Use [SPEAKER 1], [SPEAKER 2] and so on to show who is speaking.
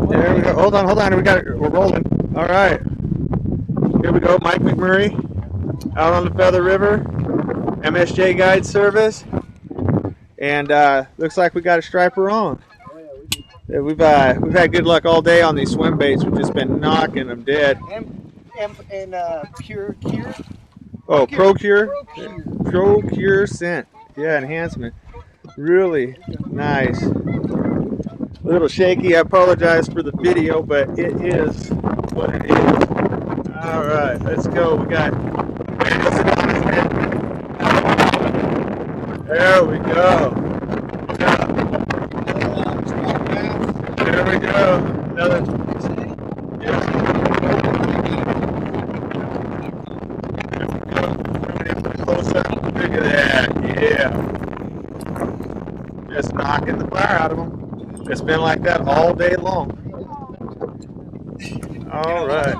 [SPEAKER 1] There we go. Hold on, hold on. We're rolling. All right. Here we go. Mike McMurray out on the Feather River, MSJ guide service, and looks like we got a striper on. Yeah, we've had good luck all day on these swim baits. We've just been knocking them dead.
[SPEAKER 2] And Cure.
[SPEAKER 1] Oh, Procure
[SPEAKER 2] Procure.
[SPEAKER 1] scent. Yeah, enhancement. Really nice. A little shaky. I apologize for the video, but it is what it is. All right, let's go. We got. There we go. There we go. Another. Yes. Close up. Look at that. Yeah. Just knocking the fire out of them. It's been like that all day long. All right.